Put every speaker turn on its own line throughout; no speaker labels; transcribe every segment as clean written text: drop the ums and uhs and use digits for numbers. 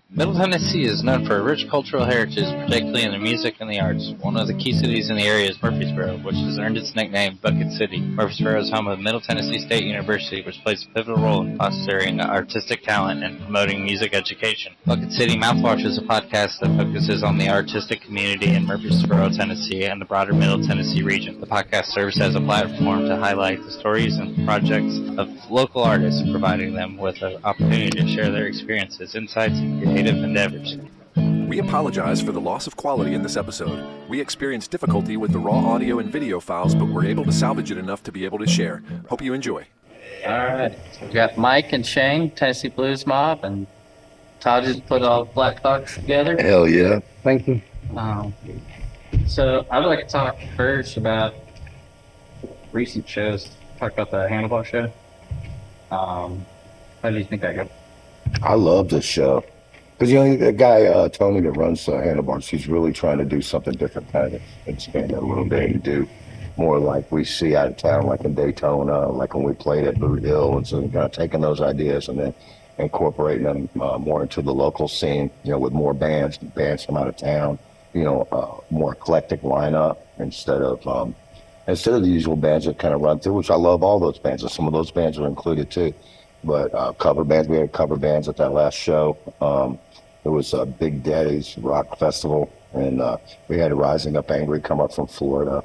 Middle Tennessee is known for a rich cultural heritage, particularly in the music and the arts. One of the key cities in the area is Murfreesboro, which has earned its nickname Bucket City. Murfreesboro is home of Middle Tennessee State University, which plays a pivotal role in fostering artistic talent and promoting music education. Bucket City Mouthwash is a podcast that focuses on the artistic community in Murfreesboro, Tennessee, and the broader Middle Tennessee region. The podcast serves as a platform to highlight the stories and projects of local artists, providing them with an opportunity to share their experiences, insights, and creative endeavors.
We apologize for the loss of quality in this episode. We experienced difficulty with the raw audio and video files, but we're able to salvage it enough to be able to share. Hope you enjoy.
All right. We've got Mike and Shane, Tennessee Blues Mob, and Todd just put all Black Fox together.
Hell yeah. Thank you.
So I'd like to talk first about recent shows. Talk about the Handlebar show. How do you think that goes?
I love this show. Because, you know, the guy, Tony, that runs Handlebars, he's really trying to do something different, kind of expand it a little bit and do more like we see out of town, like in Daytona, like when we played at Boot Hill, and so kind of taking those ideas and then incorporating them more into the local scene, you know, with more bands from out of town, you know, more eclectic lineup instead of the usual bands that kind of run through, which I love all those bands, and some of those bands are included too. But cover bands, we had cover bands at that last show. It was Big Daddy's Rock Festival, and we had Rising Up Angry come up from Florida,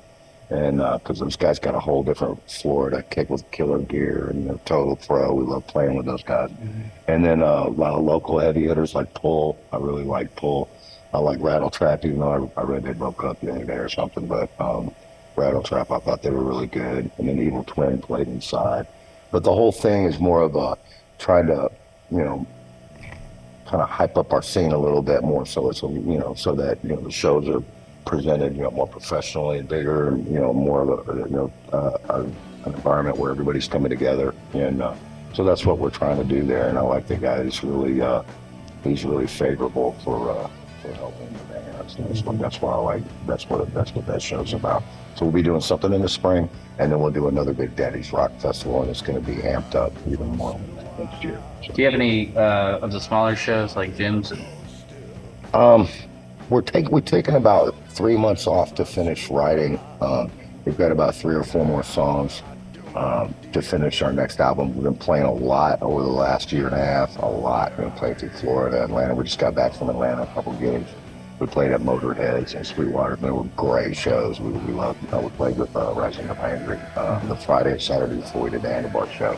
and because those guys got a whole different Florida kick with killer gear and they're total pro. We love playing with those guys. Mm-hmm. And then a lot of local heavy hitters like Pull. I really like Pull. I like Rattle Trap, even though I read they broke up the other day or something, but Rattle Trap, I thought they were really good. And then Evil Twin played inside. But the whole thing is more of a trying to, you know, kind of hype up our scene a little bit more, so it's, you know, so that, you know, the shows are presented, you know, more professionally and bigger, and, you know, more of a, you know, an environment where everybody's coming together, and so that's what we're trying to do there. And I like the guy. He's really favorable for helping the bands. That's why I like. That's what that show's about. So we'll be doing something in the spring, and then we'll do another Big Daddy's Rock Festival, and it's going to be amped up even more next year. So.
Do you have any of the smaller shows like gyms?
We're taking about 3 months off to finish writing. We've got about 3 or 4 more songs to finish our next album. We've been playing a lot over the last year and a half. A lot. We've been playing through Florida, Atlanta. We just got back from Atlanta, a couple gigs. We played at Motorheads and Sweetwater. They were great shows. We loved. We played with Rising Up Angry the Friday and Saturday before we did the Handlebar show.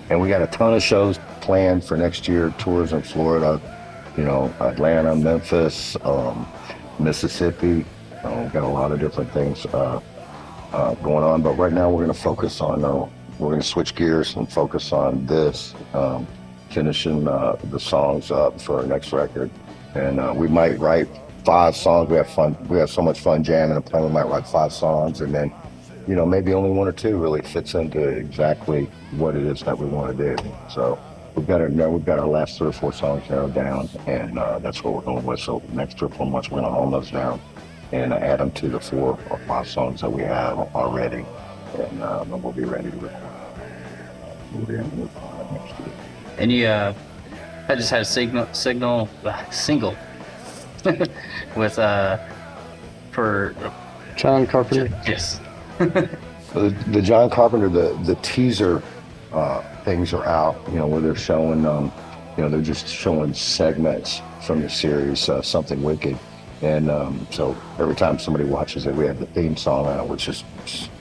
And we got a ton of shows planned for next year. Tours in Florida, you know, Atlanta, Memphis, Mississippi. We've got a lot of different things going on. But right now we're going to focus on. We're going to switch gears and focus on this, finishing the songs up for our next record. And we might write 5 songs. We have fun. We have so much fun jamming and playing. We might write 5 songs, and then, you know, maybe only 1 or 2 really fits into exactly what it is that we want to do. So we've got our last 3 or 4 songs narrowed down, and that's what we're going with. So the next 3 or 4 months we're going to hone those down and add them to the 4 or 5 songs that we have already, and then we'll be ready to record. We'll be next year.
And I just had a single with for
John Carpenter.
Yes.
The John Carpenter, the teaser things are out, you know, where they're showing, you know, they're just showing segments from the series, Something Wicked. And so every time somebody watches it, we have the theme song out, which is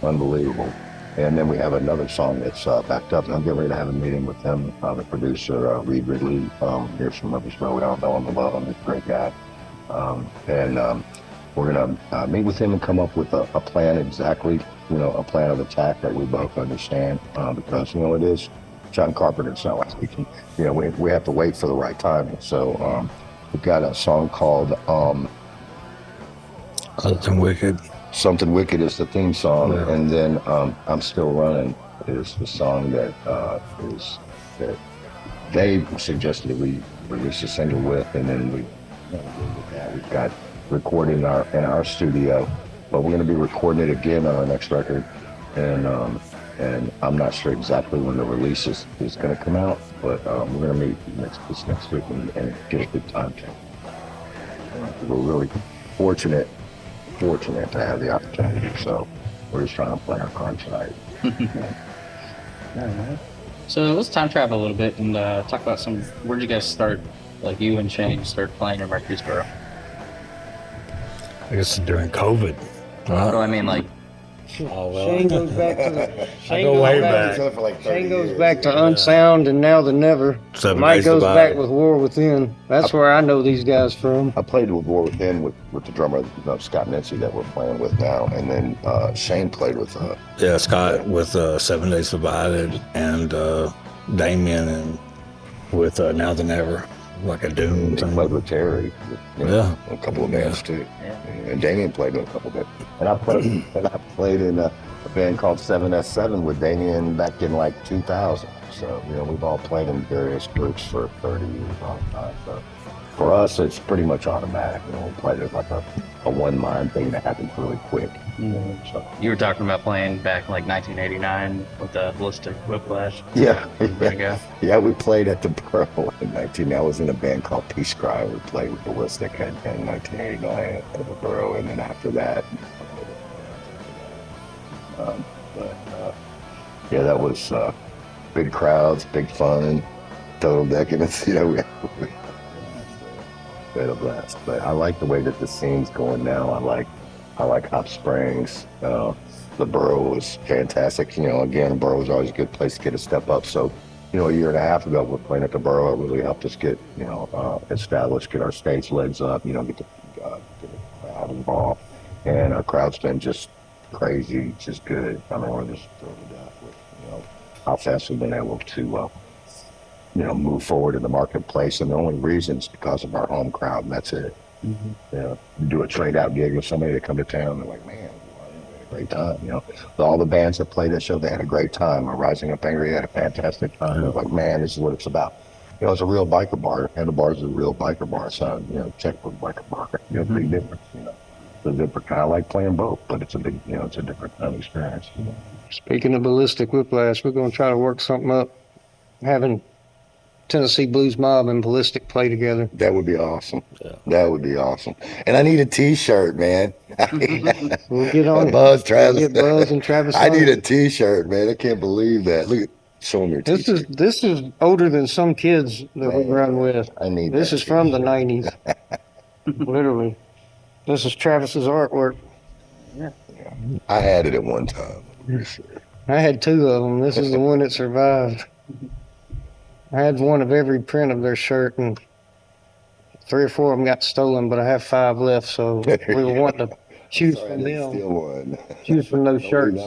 unbelievable. And then we have another song that's backed up. And I'm getting ready to have a meeting with him, the producer, Reed Ridley, here from Murfreesboro. We don't know him, but love him. He's a great guy. And we're going to meet with him and come up with a plan exactly, you know, a plan of attack that we both understand. Because, you know, it is John Carpenter. It's not like we can, you know, we have to wait for the right time. So we've got a song called
Something Wicked.
Something Wicked is the theme song, yeah. And then I'm Still Running is the song that they suggested we release a single with, and then we've got recorded in our studio, but we're going to be recording it again on our next record, and And I'm not sure exactly when the release is going to come out, but we're going to meet next week and get a good time. We're really fortunate to have the opportunity, so we're just trying to play our cards right.
So let's time travel a little bit and talk about where'd you guys start, like you and Shane start playing in Murfreesboro?
I guess during COVID.
Well, I mean, like,
Oh, well.
Shane goes back to the.
I go way back.
Shane goes back to Unsound and Now the Never.
7
Mike
Days
goes
to
back
Buy.
with War Within. That's where I know these guys from.
I played with War Within with the drummer Scott Mincey that we're playing with now, and then Shane played with
Yeah, Scott with 7 Days Divided, and Damian and with Now the Never, like a Doom
he
thing.
played with Terry, a couple of bands too.
Yeah.
And Damian played with a couple of bands. And I played in a band called 7S7 with Damian back in like 2000. So, we've all played in various groups for 30 years, long time. So for us, it's pretty much automatic. We played it like a one-mind thing that happens really quick.
Mm-hmm.
So,
you were talking about playing back in like 1989 with the Ballistic Whiplash.
yeah.
There you go.
Yeah, we played at the Borough in 19. I was in a band called Peace Cry. We played with Ballistic in 1989 at the Borough, and then after that, yeah, that was big crowds, big fun, total decadence. We had a blast. But I like the way that the scene's going now. I like Hot Springs. The Borough was fantastic. Again, Borough was always a good place to get a step up. So, a year and a half ago, we're playing at the Borough. It really helped us get, established, get our stage legs up, get the crowd involved. And our crowd's been just crazy, just good. I mean, we're just thrilled to death with, how fast we've been able to, move forward in the marketplace. And the only reason is because of our home crowd, and that's it. You do a trade out gig with somebody that come to town, they're like, man, we had a great time. All the bands that played that show, they had a great time. Rising Up Angry had a fantastic time. They're like, man, this is what it's about. It's a real biker bar. Handlebars is a real biker bar. So, checkbook biker bar. Big difference. It's a different kind. I like playing both, but it's a big, it's a different kind of experience.
Speaking of Ballistic Whiplash, we're going to try to work something up, having Tennessee Blues Mob and Ballistic play together.
That would be awesome. Yeah. That would be awesome. And I need a T-shirt, man.
We'll get on it.
Buzz, Travis.
We'll get Buzz and Travis.
I need a T-shirt, man. I can't believe that. Look at, show me your T-shirt.
This is older than some kids that we run with.
I need
this. Is from the 90s. Literally. This is Travis's artwork.
Yeah.
I had it at one time. Sure.
I had 2 of them. This is the one that survived. I had one of every print of their shirt, and 3 or 4 of them got stolen, but I have 5 left, so we were wanting to choose from them. Choose from those shirts.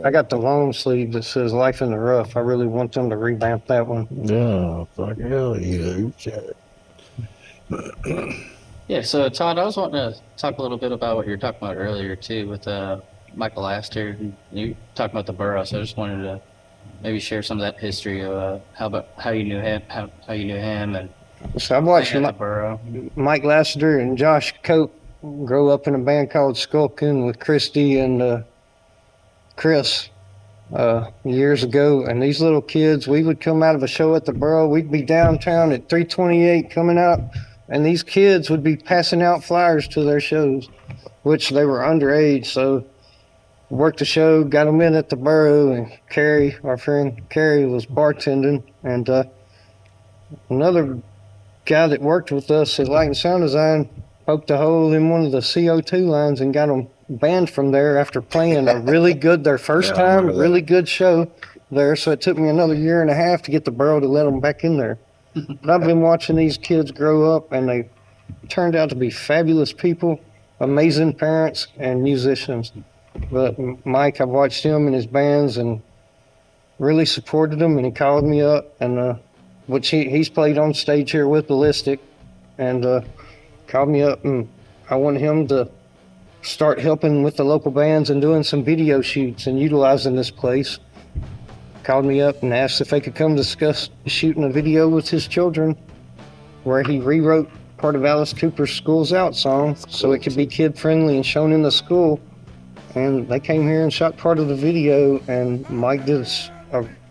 I got the long sleeve that says Life in the Rough. I really want them to revamp that one.
Yeah, fuck hell, you.
Yeah, so Todd, I was wanting to talk a little bit about what you were talking about earlier too with Michael Astor. You talked about the Borough, so I just wanted to maybe share some of that history of how you knew him, how you knew him, and
so I watched
the Borough.
Mike Lassiter and Josh Cope grow up in a band called Skulkin with Christy and Chris years ago. And these little kids, we would come out of a show at the Borough. We'd be downtown at 328 coming out, and these kids would be passing out flyers to their shows, which they were underage. So worked the show, got them in at the Borough, and Carrie, our friend Carrie, was bartending. And another guy that worked with us at Light and Sound Design poked a hole in one of the CO2 lines and got them banned from there after playing their first time, really good show there. So it took me another year and a half to get the Borough to let them back in there. But I've been watching these kids grow up, and they turned out to be fabulous people, amazing parents, and musicians. But Mike, I've watched him and his bands and really supported him, and he called me up, and which he's played on stage here with Ballistic, and called me up, and I wanted him to start helping with the local bands and doing some video shoots and utilizing this place. Called me up and asked if they could come discuss shooting a video with his children where he rewrote part of Alice Cooper's School's Out song so it could be kid friendly and shown in the school. and they came here and shot part of the video, and Mike did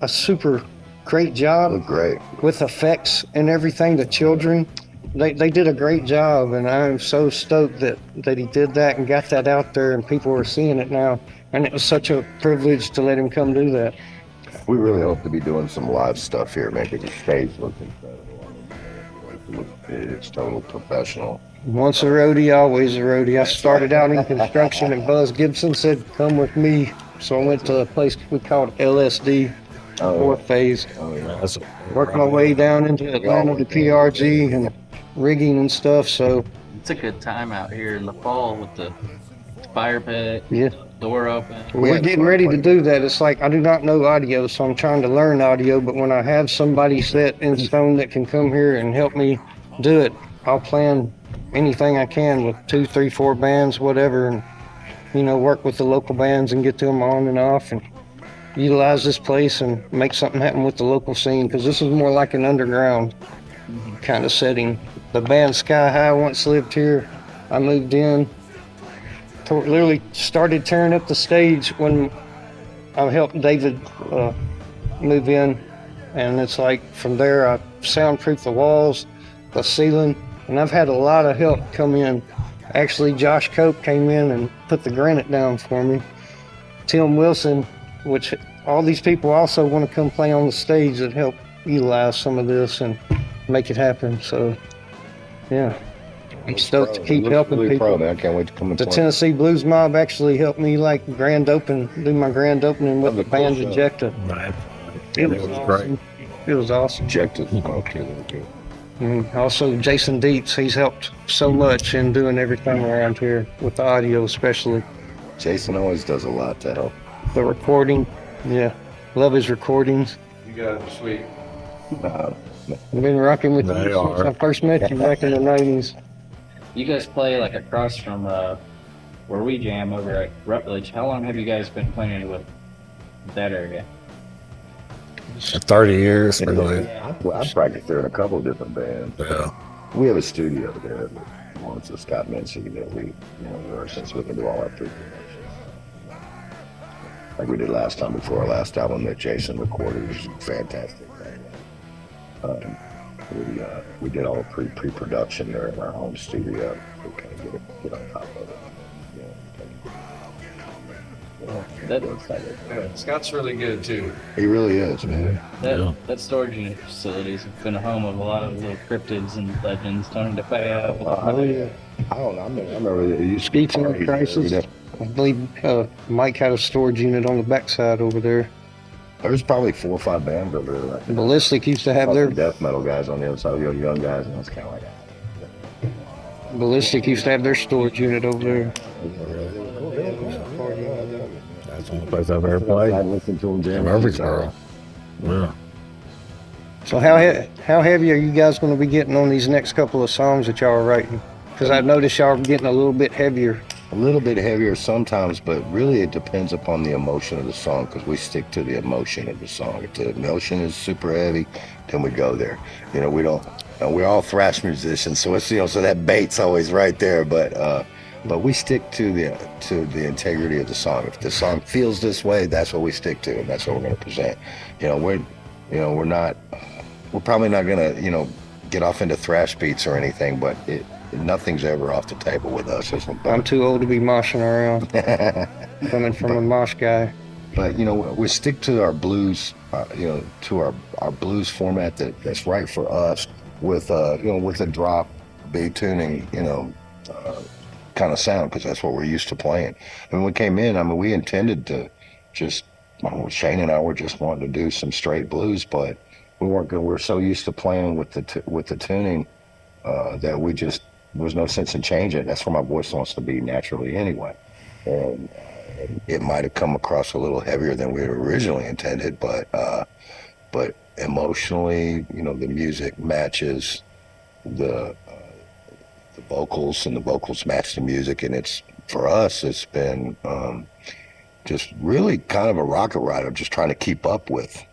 a super great job.
Looked great.
With effects and everything. The children, they did a great job, and I'm so stoked that he did that and got that out there, and people are seeing it now. And it was such a privilege to let him come do that.
We really hope to be doing some live stuff here, man, because the stage looks incredible. It's total professional.
Once a roadie, always a roadie. I started out in construction, and Buzz Gibson said, come with me. So I went to a place we called LSD, fourth phase.
Oh, yeah.
Worked my way down into Atlanta to PRG and rigging and stuff. So
It's a good time out here in the fall with the fire pit,
yeah,
door open.
we're getting ready to do that. It's like I do not know audio, so I'm trying to learn audio. But when I have somebody set in stone that can come here and help me do it, I'll plan anything I can with 2, 3, 4 bands, whatever, and work with the local bands and get them on and off and utilize this place and make something happen with the local scene, because this is more like an underground kind of setting. The band Sky High once lived here. I moved in, literally started tearing up the stage when I helped David move in, and it's like from there I soundproofed the walls, the ceiling, and I've had a lot of help come in. Actually, Josh Cope came in and put the granite down for me. Tim Wilson, which all these people also want to come play on the stage that help utilize some of this and make it happen. So, yeah, I'm stoked to keep helping
really
people.
Proud, man. I can't wait to come and
The
play.
Tennessee Blues Mob actually helped me do my grand opening with the band Ejecta.
Right.
It
was
was
great.
awesome. It was awesome.
Ejected. Okay.
And also Jason Dietz, he's helped so much in doing everything around here with the audio, especially
Jason always does a lot to help.
the recording. Yeah, love his recordings.
You guys are sweet.
I've been rocking with
They
you since
are.
I first met you back in the 90s.
You guys play like across from where we jam over at Rutledge. How long have you guys been playing with that area?
30 years, really.
I've practiced there in a couple of different bands.
Yeah.
We have a studio there that belongs to Scott Mincey that we, since we can do all our pre-productions. Like we did last time before our last album that Jason recorded, which was fantastic. We did all the pre-production there in our home studio. We kind of get on top of it.
That,
Yeah, Scott's really good too.
He really is, man.
that storage unit facilities have been a home of a lot of little cryptids and legends. Tony DeFeo.
I don't know. I remember it used to be
Speaking of
parties
crisis,
there.
I believe Mike had a storage unit on the backside over there.
There's probably 4 or 5 bands over there. Like
Ballistic used to have their
death metal guys on the other side, young guys, and it's kind of like
storage unit over there.
That's the only place I've ever played.
I listened to them jam.
In Murfreesboro. Yeah.
So how heavy are you guys going to be getting on these next couple of songs that y'all are writing? Because I noticed y'all are getting a little bit heavier.
A little bit heavier sometimes, but really it depends upon the emotion of the song, because we stick to the emotion of the song. If the emotion is super heavy, then we go there. We don't. We're all thrash musicians, so it's so that bait's always right there. But we stick to the integrity of the song. If the song feels this way, that's what we stick to, and that's what we're going to present. We're probably not going to get off into thrash beats or anything, but nothing's ever off the table with us.
I'm too old to be moshing around. Coming from a mosh guy.
But we stick to our blues, to our blues format that's right for us, with with a drop B tuning, kind of sound, because that's what we're used to playing. And when we came in, we intended to just, Shane and I were just wanting to do some straight blues, but we weren't good. We're so used to playing with the tuning that we just, there was no sense in changing it. That's where my voice wants to be naturally anyway. And it might have come across a little heavier than we had originally intended, but emotionally, the music matches the vocals, and the vocals match the music, and for us it's been just really kind of a rocket ride of just trying to keep up with,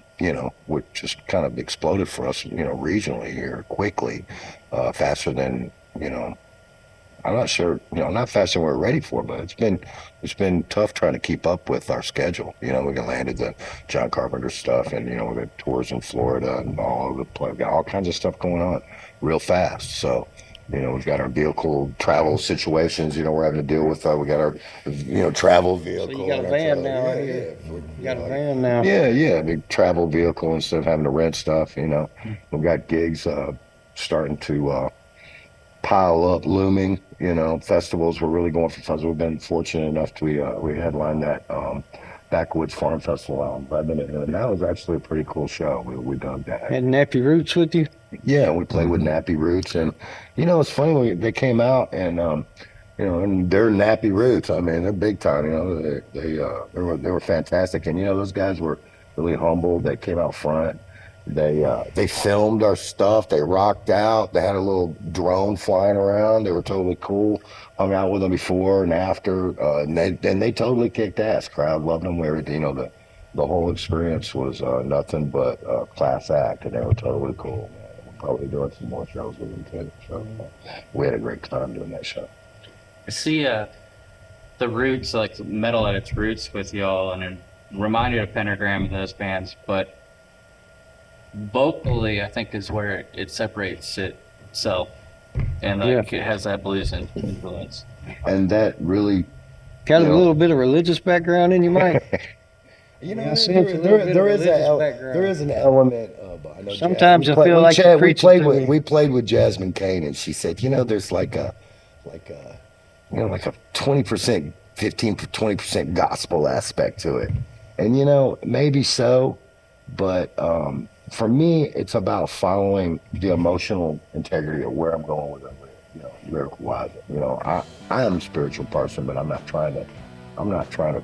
which just kind of exploded for us, regionally here quickly, faster than I'm not sure, not faster than we're ready for, but it's been tough trying to keep up with our schedule. We got landed the John Carpenter stuff, and we got tours in Florida and all over the place. Got all kinds of stuff going on real fast. So, we've got our vehicle travel situations. We're having to deal with. We got our, travel vehicle.
So you got a van now, right here. You got a van now.
Yeah, big travel vehicle instead of having to rent stuff. We've got gigs starting to pile up, looming. Festivals. We're really going for festivals. We've been fortunate enough to we headlined that Backwoods Farm Festival out in Lebanon, and that was actually a pretty cool show. We dug that.
Had Nappy Roots with you?
Yeah, we played with Nappy Roots, and it's funny they came out and and they're Nappy Roots. I mean, they're big time. They were fantastic, and those guys were really humble. They came out front. They filmed our stuff. They rocked out. They had a little drone flying around. They were totally cool. Hung out with them before and after, and they totally kicked ass. Crowd loved them. Everything, the whole experience was nothing but a class act, and they were totally cool. Man. We're probably doing some more shows with them too. So we had a great time doing that show.
I see the roots, like metal at its roots with y'all, and it reminded of Pentagram and those bands, but vocally, I think is where it separates itself, and it has that blues influence.
And that really
got a little bit of religious background in you, Mike.
there is an element of. I know
sometimes I feel like
we played with Jasmine Kane, and she said, there's like a 20%, 15-20% gospel aspect to it, and maybe so, but for me, it's about following the emotional integrity of where I'm going with it, lyrical wise. I am a spiritual person, but I'm not trying to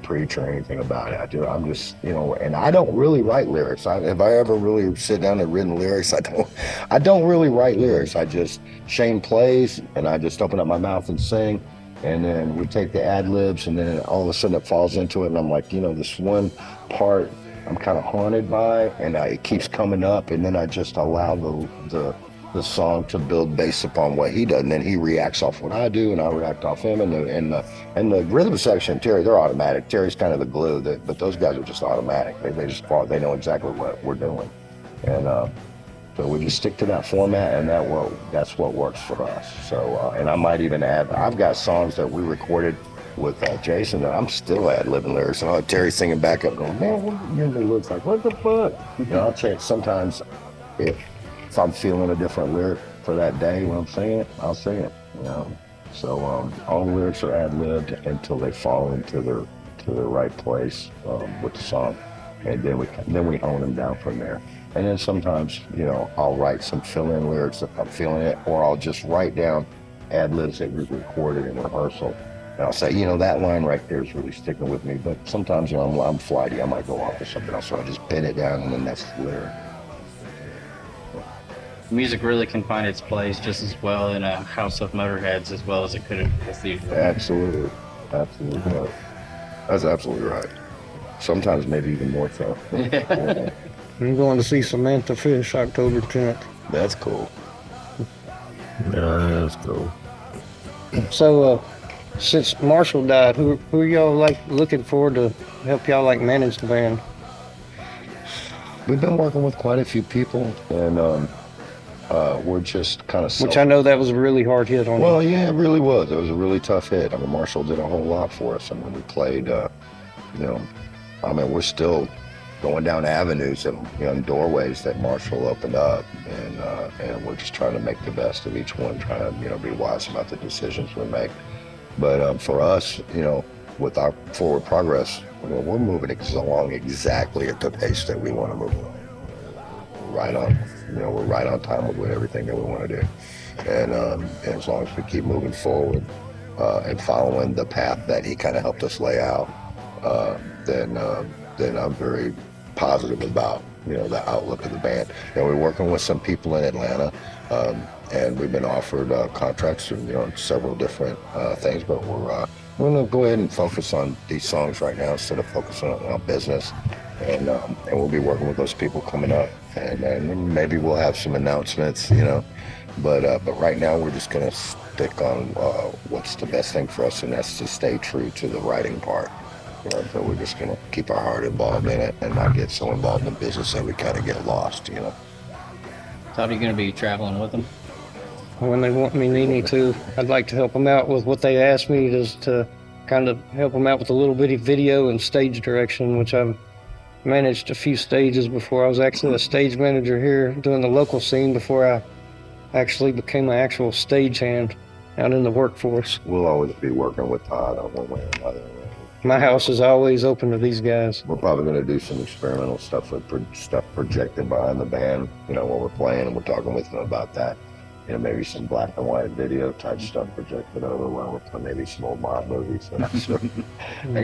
preach or anything about it. I'm just, and I don't really write lyrics. If I ever really sit down and written lyrics, I don't really write lyrics. Shane plays, and I just open up my mouth and sing, and then we take the ad libs, and then all of a sudden it falls into it, and I'm like, this one part I'm kind of haunted by, and it keeps coming up, and then I just allow the song to build based upon what he does, and then he reacts off what I do, and I react off him, and the rhythm section, Terry, they're automatic. Terry's kind of the glue, but those guys are just automatic. They just follow. They know exactly what we're doing, and so we just stick to that format, and that's what works for us. So, and I might even add, I've got songs that we recorded with Jason that I'm still ad-libbing lyrics, and I'll have Terry singing back up going, man, what usually looks like, what the fuck? I'll change sometimes if I'm feeling a different lyric for that day when I'm singing it, I'll sing it, So all the lyrics are ad-libbed until they fall into the right place with the song, and then we hone them down from there. And then sometimes, I'll write some fill-in lyrics if I'm feeling it, or I'll just write down ad-libs that we've recorded in rehearsal. And I'll say, that line right there is really sticking with me. But sometimes, I'm flighty. I might go off with something else, so I just pin it down, and then that's the lyric.
Music really can find its place just as well in a house of Motorheads as well as it could in a cathedral.
Absolutely. Right. That's absolutely right. Sometimes maybe even more so.
I'm going to see Samantha Fish October 10th.
That's cool.
Yeah, that's cool.
So, since Marshall died, who are y'all looking forward to help y'all manage the band?
We've been working with quite a few people, and we're just kind of.
Which I know that was a really hard hit on.
Well, yeah, it really was. It was a really tough hit. Marshall did a whole lot for us. We played. We're still going down avenues and doorways that Marshall opened up, and we're just trying to make the best of each one, trying to be wise about the decisions we make. But for us, with our forward progress, we're moving along exactly at the pace that we want to move. Right on, we're right on time with everything that we want to do, and as long as we keep moving forward and following the path that he kind of helped us lay out, then I'm very positive about the outlook of the band. We're working with some people in Atlanta, and we've been offered contracts in several different things, but we're going to go ahead and focus on these songs right now instead of focusing on business, and we'll be working with those people coming up, and maybe we'll have some announcements, but right now we're just going to eclectic on what's the best thing for us, and that's to stay true to the writing part. So we're just gonna keep our heart involved in it and not get so involved in business that we kind of get lost, you know.
Todd, are you going to be traveling with them?
When they want me, need me to, I'd like to help them out with what they asked me, is to kind of help them out with a little bitty video and stage direction, which I've managed a few stages before. I was actually a stage manager here doing the local scene before I actually became an actual stagehand out in the workforce.
We'll always be working with Todd on one way or another.
My house is always open to these guys.
We're probably going to do some experimental stuff with stuff projected behind the band, you know, when we're playing, and we're talking with them about that. You know, maybe some black and white video type stuff projected over while we're playing, maybe some old mob movies.
Like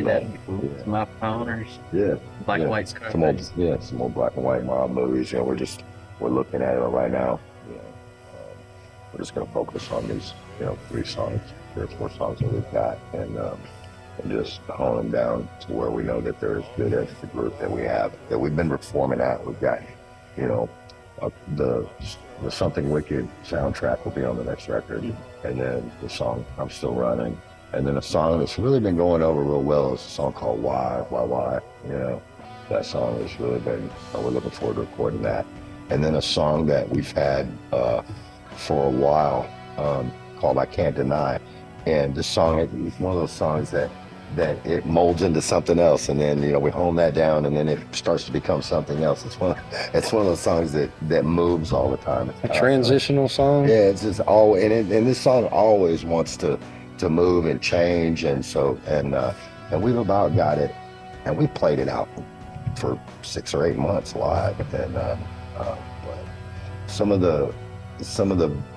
that, my owners.
Yeah.
Black and white Scarface.
Some old black and white mob movies. You know, we're looking at it right now. You know, we're just going to focus on these, you know, 3 or 4 songs that we've got, and just hone them down to where we know that they're as good as the group that we have, that we've been performing at. We've got, you know, the Something Wicked soundtrack will be on the next record, and then the song I'm Still Running, and then a song that's really been going over real well is a song called Why, you know. That song has really been, we're looking forward to recording that. And then a song that we've had for a while called I Can't Deny, and the song is one of those songs that it molds into something else, and then, you know, we hone that down, and then it starts to become something else. It's one of those songs that moves all the time.
A transitional song.
Yeah, it's just all, and this song always wants to move and change, and so and we've about got it, and we played it out for 6 or 8 months live, and but some of the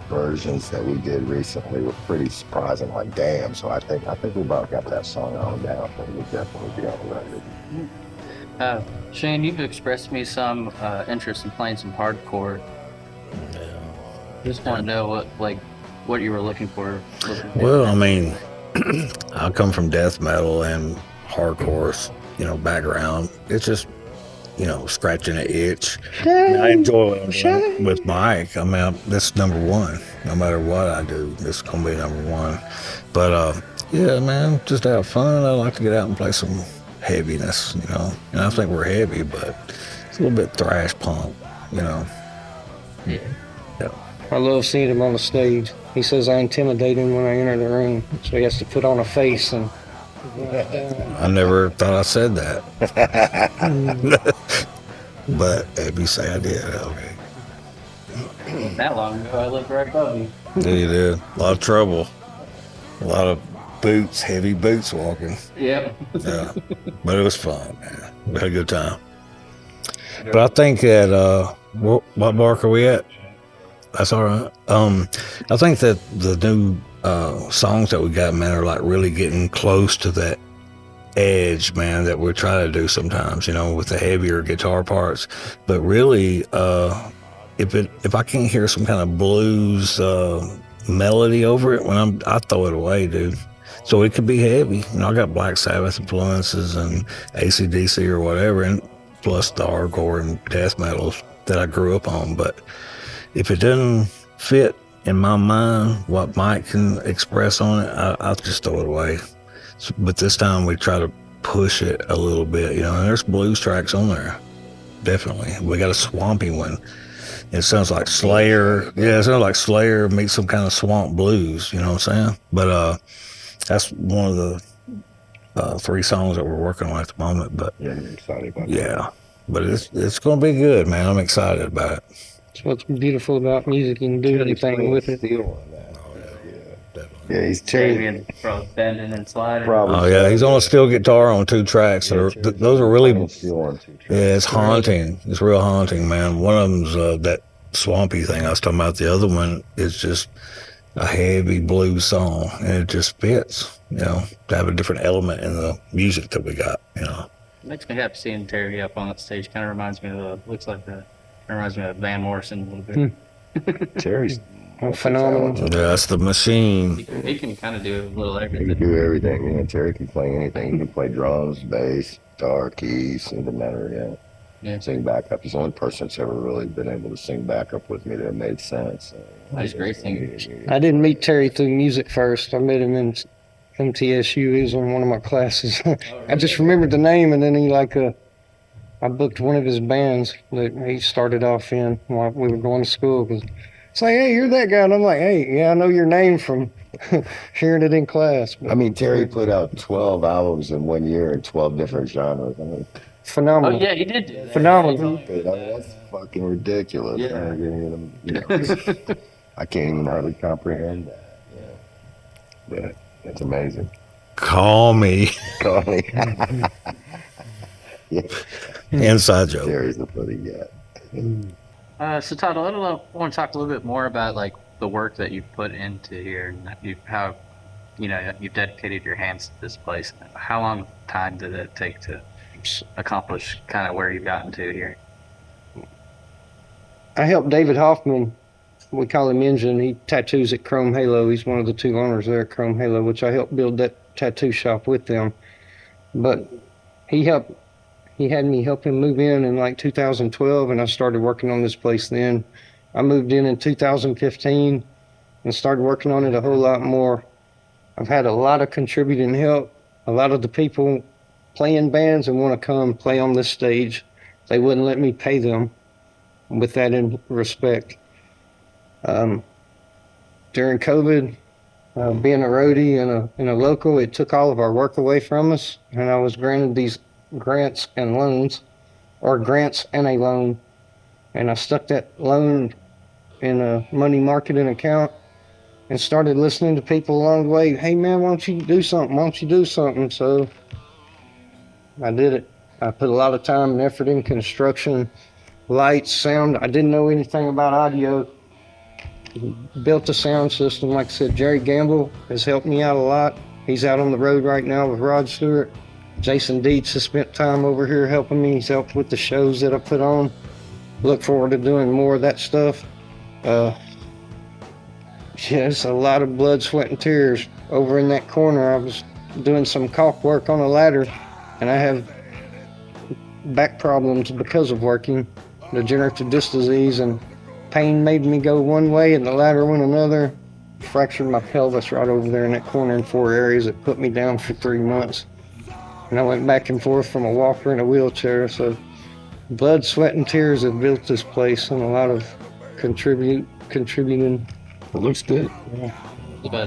versions that we did recently were pretty surprising, like damn. So I think we about got that song on down, but we'll definitely be on the record.
Shane, you've expressed to me some interest in playing some hardcore. Just want to know what you were looking for.
Well, I mean, I come from death metal and hardcore, you know, background. It's just, you know, scratching an itch. I enjoy it with Mike. I mean, that's #1. No matter what I do, this is gonna be #1. But yeah, man, just to have fun. I like to get out and play some heaviness, you know. And I think we're heavy, but it's a little bit thrash punk, you know.
Yeah.
I love seeing him on the stage. He says I intimidate him when I enter the room, so he has to put on a face and.
I never thought I said that. But if you say I did, okay.
That long ago, I lived right above you.
Yeah, you did. A lot of trouble. A lot of boots, heavy boots walking.
Yep.
Yeah. But it was fun, man. We had a good time. But I think that, what mark are we at? That's all right. I think that the new songs that we got, man, are like really getting close to that edge, man, that we're trying to do sometimes, you know, with the heavier guitar parts. But really, if I can't hear some kind of blues melody over it, I throw it away, dude. So it could be heavy. You know, I got Black Sabbath influences and AC/DC or whatever, and plus the hardcore and death metals that I grew up on. But if it doesn't fit in my mind what Mike can express on it, I'll just throw it away. But this time we try to push it a little bit, you know, and there's blues tracks on there. Definitely. We got a swampy one. It sounds like Slayer. Yeah, it sounds like Slayer meets some kind of swamp blues, you know what I'm saying? But that's one of the 3 songs that we're working on at the moment. But
yeah, you're excited about
that. But it's going to be good, man. I'm excited about it.
That's what's beautiful about music. You can do anything with it.
Yeah, he's Terry.
Damian, probably bending and sliding.
Oh yeah, he's on a steel guitar on 2 tracks. Those are really, yeah, it's haunting. It's real haunting, man. One of them's that swampy thing I was talking about. The other one is just a heavy blues song, and it just fits, you know, to have a different element in the music that we got, you know.
Makes me happy seeing Terry up on that stage. Kind of reminds me of Van Morrison a little bit.
Terry's
phenomenal.
Yeah, that's the machine.
He can kind of do a little everything.
He can do everything. Yeah, Terry can play anything. He can play drums, bass, guitar, keys. It doesn't matter. Yeah. sing backup. He's the only person that's ever really been able to sing backup with me that made sense.
He's a great singer.
I didn't meet Terry through music first. I met him in MTSU. He was in one of my classes. I just remembered the name, and then I booked one of his bands that he started off in while we were going to school. Cause it's like, hey, you're that guy. And I'm like, hey, yeah, I know your name from hearing it in class.
I mean, Terry put out 12 albums in 1 year in 12 different genres. I mean,
phenomenal.
Oh, yeah, he did do that.
Phenomenal.
that's fucking ridiculous.
Yeah.
I can't even hardly comprehend that. But it's amazing.
Call me.
Call me. Yeah.
Inside joke.
Terry's the funny guy.
So Todd, I want to talk a little bit more about like the work that you've put into here and how you've dedicated your hands to this place. How long time did it take to accomplish kind of where you've gotten to here?
I helped David Hoffman. We call him Engine. He tattoos at Chrome Halo. He's one of the two owners there at Chrome Halo, which I helped build that tattoo shop with them. But he had me help him move in like 2012, and I started working on this place then. I moved in 2015 and started working on it a whole lot more. I've had a lot of contributing help. A lot of the people play in bands and want to come play on this stage. They wouldn't let me pay them with that in respect. During COVID, being a roadie in a local, it took all of our work away from us, and I was granted these grants and loans, or grants and a loan, and I stuck that loan in a money marketing account and started listening to people along the way. Hey man, why don't you do something? Why don't you do something? So I did it. I put a lot of time and effort in construction, lights, sound. I didn't know anything about audio. Built a sound system. Like I said, Jerry Gamble has helped me out a lot. He's out on the road right now with Rod Stewart. Jason Dietz has spent time over here helping me. He's helped with the shows that I put on. Look forward to doing more of that stuff. It's a lot of blood, sweat, and tears. Over in that corner, I was doing some caulk work on a ladder, and I have back problems because of working, degenerative disc disease, and pain made me go one way and the ladder went another. Fractured my pelvis right over there in that corner in 4 areas. It put me down for 3 months. And I went back and forth from a walker and a wheelchair. So blood, sweat, and tears have built this place, and a lot of contributing.
It looks good.
Yeah.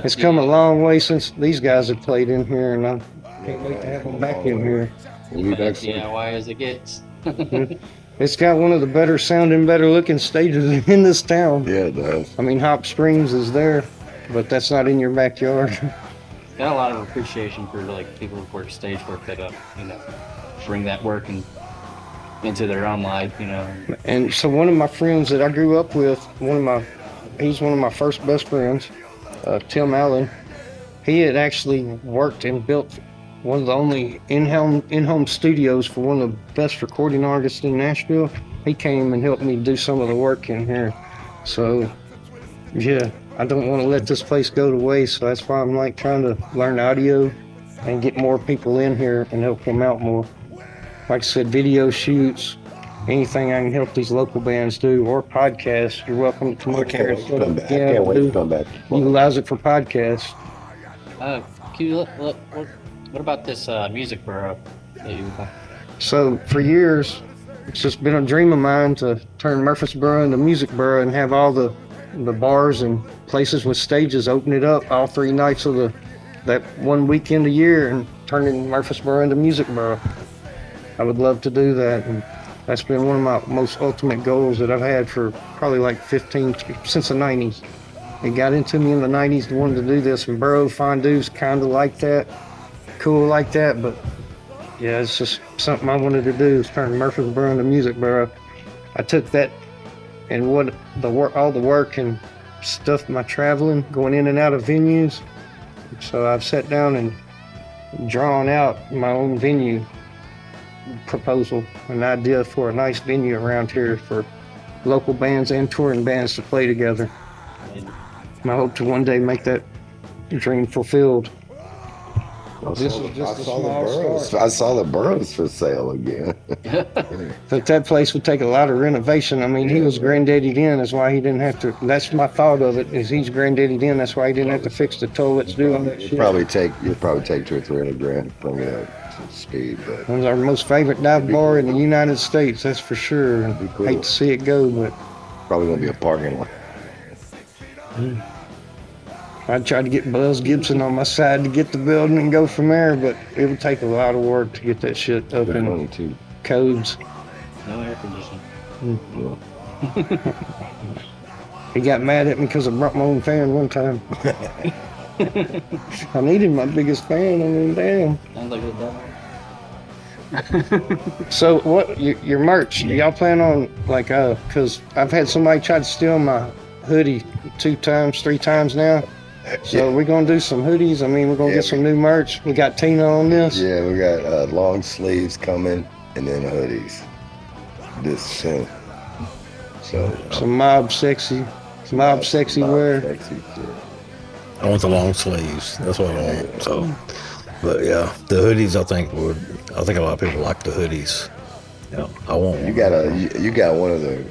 It's come a long way since these guys have played in here, and I can't wait to have them back in here.
We'll be back soon.
DIY as it gets.
It's got one of the better sounding, better looking stages in this town.
Yeah, it does.
I mean, Hop Springs is there, but that's not in your backyard.
Got a lot of appreciation for like people who work stage work that bring that work into their own life,
And so one of my friends that I grew up with, he's one of my first best friends, Tim Allen. He had actually worked and built one of the only in-home studios for one of the best recording artists in Nashville. He came and helped me do some of the work in here. So, yeah, I don't want to let this place go to waste. So that's why I'm like trying to learn audio and get more people in here and help them out more. Like I said, video shoots, anything I can help these local bands do, or podcasts. You're welcome to come up here.
I can't wait to come back.
Utilize it for podcasts.
What about this music bureau that you
So for years, it's just been a dream of mine to turn Murfreesboro into Music Borough and have all the bars and places with stages open it up all 3 nights of that 1 weekend a year and turning Murfreesboro into Music Borough. I would love to do that, and that's been one of my most ultimate goals that I've had for probably like since the 90s. It got into me in the 90s, wanted to do this, and Borough Fondue's kind of like that, cool like that, but yeah, it's just something I wanted to do, is turn Murfreesboro into Music Borough. I took that and all the work and stuff, my traveling, going in and out of venues. So I've sat down and drawn out my own venue proposal, an idea for a nice venue around here for local bands and touring bands to play together. And I hope to one day make that dream fulfilled. This is just a small
Burroughs.
start.
I saw the Burroughs for sale again.
But that place would take a lot of renovation. I mean, he was granddaddy then. That's why he didn't have to. That's my thought of it. Is he's granddaddy then? That's why he didn't have to fix the toilets, do all that shit.
You'd probably take $200 or $300 to bring it up to speed. But
It was our most favorite dive bar in the United States. That's for sure. And
Be cool.
hate to see it go, but
probably gonna be a parking lot.
I tried to get Buzz Gibson on my side to get the building and go from there, but it would take a lot of work to get that shit up
Good
in
money too.
codes.
No air conditioning.
He got mad at me because I brought my own fan one time. I needed my biggest fan. I mean, damn.
Sounds like a dog.
So what, your merch, y'all plan on, like, because I've had somebody try to steal my hoodie 3 times now. So we're going to do some hoodies. I mean, we're going to get some new merch. We got Tina on this.
Yeah, we got long sleeves coming and then hoodies. This soon. So
Some mob sexy wear.
Sexy shit.
I want the long sleeves. That's what I want. So, but yeah, the hoodies. I think a lot of people like the hoodies. Yeah, I want one.
You got one of the.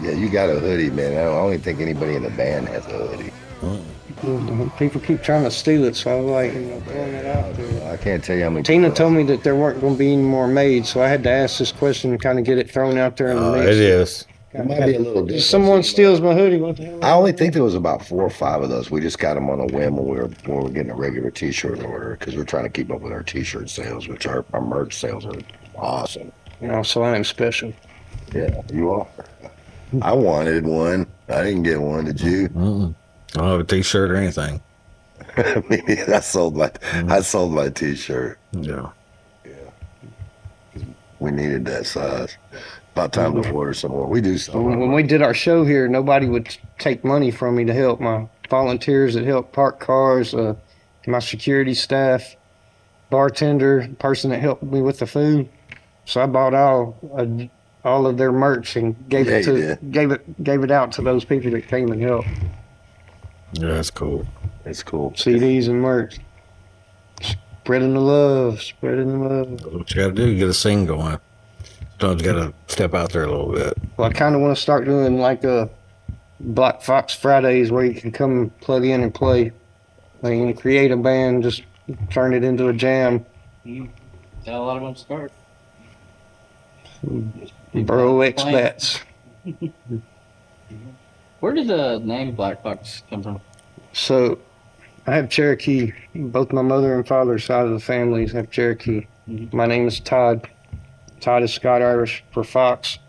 Yeah, you got a hoodie, man. I don't even think anybody in the band has a hoodie.
People keep trying to steal it, so I was like, throwing it out there.
I can't tell you how many.
Tina told me that there weren't going to be any more made, so I had to ask this question and kind of get it thrown out there in the mix.
It is.
It might be a little
If
different.
someone steals my hoodie, what the hell?
I only think there was about 4 or 5 of those. We just got them on a whim when we were getting a regular T-shirt order because we're trying to keep up with our T-shirt sales, which our merch sales are awesome.
So I am special.
Yeah, you are. I wanted one. I didn't get one. Did you?
I don't have a T-shirt or anything.
I sold my T-shirt.
Yeah.
We needed that size. About time to order some more. We do stuff.
When we did our show here, nobody would take money from me to help my volunteers that help park cars, my security staff, bartender, person that helped me with the food. So I bought all of their merch and gave it out to those people that came and helped.
Yeah, that's cool.
It's cool.
CDs and merch. Spreading the love.
What you got to do, get a scene going. Sometimes you got to step out there a little bit.
Well, I kind of want to start doing like a Black Fox Fridays where you can come plug in and play. Like you can create a band, just turn it into a jam.
Got a lot of them start.
Bro expats.
Where did the name Black Fox come from?
So I have Cherokee. Both my mother and father's side of the families have Cherokee. My name is Todd. Todd is Scott Irish for Fox.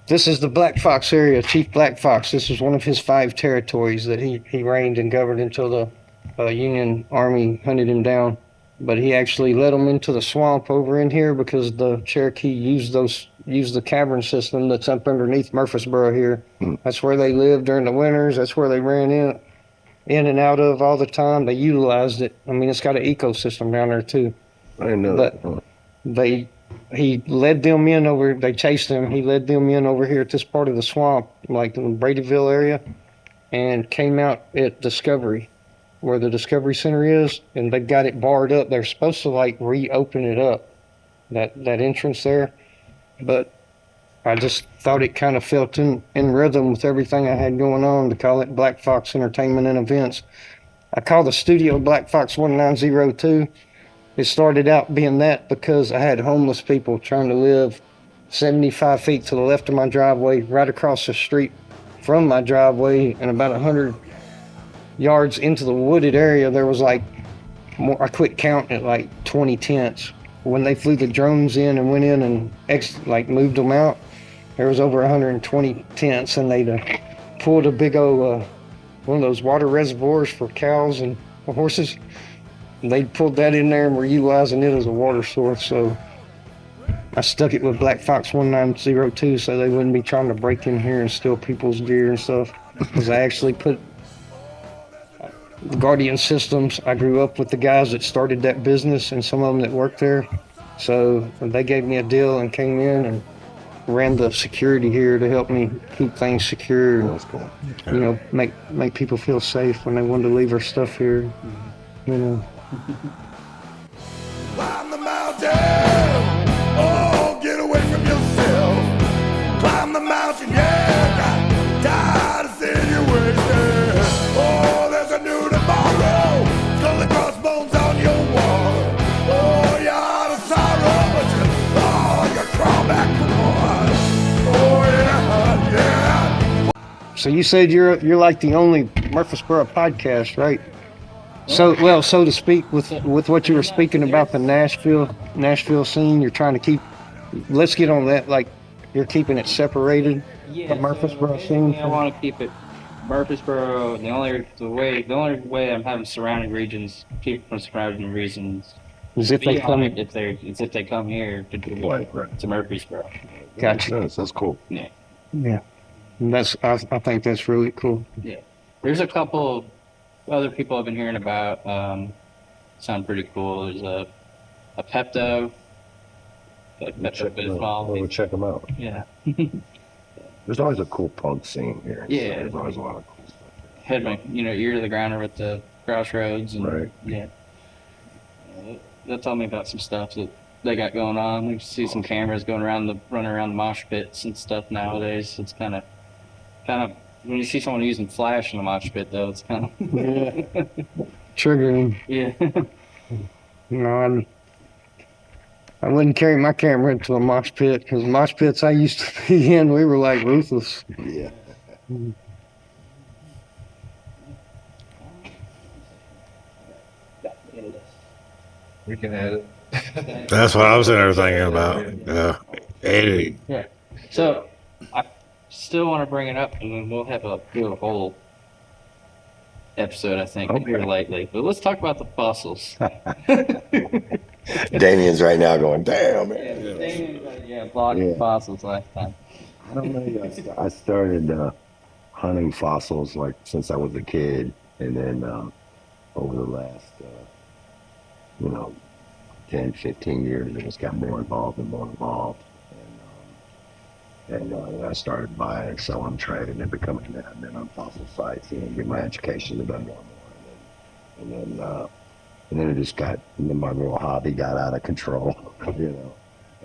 This is the Black Fox area, Chief Black Fox. This is one of his 5 territories that he reigned and governed until the Union Army hunted him down. But he actually led them into the swamp over in here because the Cherokee used the cavern system that's up underneath Murfreesboro here. That's where they lived during the winters. That's where they ran in and out of all the time. They utilized it. I mean, it's got an ecosystem down there too.
I didn't know
But he led them in over. They chased him. He led them in over here at this part of the swamp, like in the Bradyville area, and came out at Discovery, where the Discovery Center is, and they've got it barred up. They're supposed to like reopen it up, that entrance there, but I just thought it kind of felt in rhythm with everything I had going on to call it Black Fox Entertainment and Events. I call the studio Black Fox 1902. It started out being that because I had homeless people trying to live 75 feet to the left of my driveway, right across the street from my driveway, and about 100 yards into the wooded area, there was like more. I quit counting at like 20 tents. When they flew the drones in and went in and moved them out, there was over 120 tents, and they pulled a big old one of those water reservoirs for cows and horses. And they pulled that in there and were utilizing it as a water source. So I stuck it with Black Fox 1902 so they wouldn't be trying to break in here and steal people's gear and stuff. Because I actually put Guardian Systems. I grew up with the guys that started that business and some of them that worked there. So they gave me a deal and came in and ran the security here to help me keep things secure.
That's cool.
You know, make people feel safe when they wanted to leave their stuff here. You know.
Climb the mountain, oh, get away from yourself. Climb the mountain, yeah, got tired of seeing you wasted. Oh, there's a new tomorrow, skull and crossbones on your wall. Oh, you're out of sorrow, but you crawl back for more. Oh, yeah, yeah.
So you said you're like the only Murfreesboro podcast, right? So, well, so to speak, with what you were speaking about the Nashville scene, you're trying to keep. Let's get on that. Like, you're keeping it separated from Murfreesboro scene.
I want to keep it Murfreesboro. The only way I'm having surrounding regions keep from surrounding regions
As if they come.
if they come here to do
Right.
to Murfreesboro.
Gotcha.
Yes, that's cool.
Yeah.
Yeah, and I think that's really cool.
Yeah. There's a couple other people I've been hearing about. Sound pretty cool. There's a Pepto.
We'll check them out.
Yeah.
There's always a cool punk scene here.
Yeah.
So there's always a lot of cool stuff.
Had my ear to the ground over at the crossroads and
Right.
yeah. They'll tell me about some stuff that they got going on. We see some cameras running around the mosh pits and stuff nowadays. It's kind of when you see someone using flash in the mosh pit though, it's kind of
Yeah. Triggering.
yeah.
I wouldn't carry my camera into a mosh pit because mosh pits I used to be in, we were like ruthless.
Yeah.
We can edit.
That's what I was thinking about. Yeah. Eddie.
Yeah. So I still want to bring it up, and then we'll do a whole episode, I think, here lately. But let's talk about the fossils.
Damian's right now going, damn, man.
Blocking fossils last time.
I don't know. I started hunting fossils like since I was a kid, and then over the last 10, 15 years, I just got more involved. And I started buying and selling, trading, and becoming an admin on fossil sites, get my education to done more and more. And then it just got, my little hobby got out of control,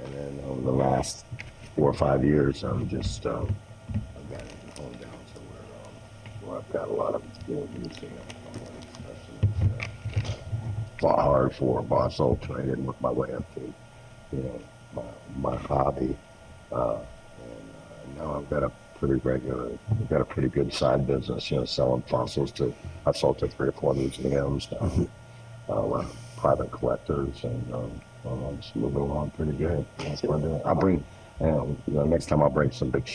And then over the last 4 or 5 years, I'm just, I've got it honed down to where I've got a lot of experience. Fought hard for, bought, sold, traded, and worked my way up to, my hobby. And now I've got a pretty good side business, selling fossils I've sold to 3 or 4 museums now, private collectors, and I'm just moving along pretty good. That's what I'm doing. I'll bring, next time I'll bring some big,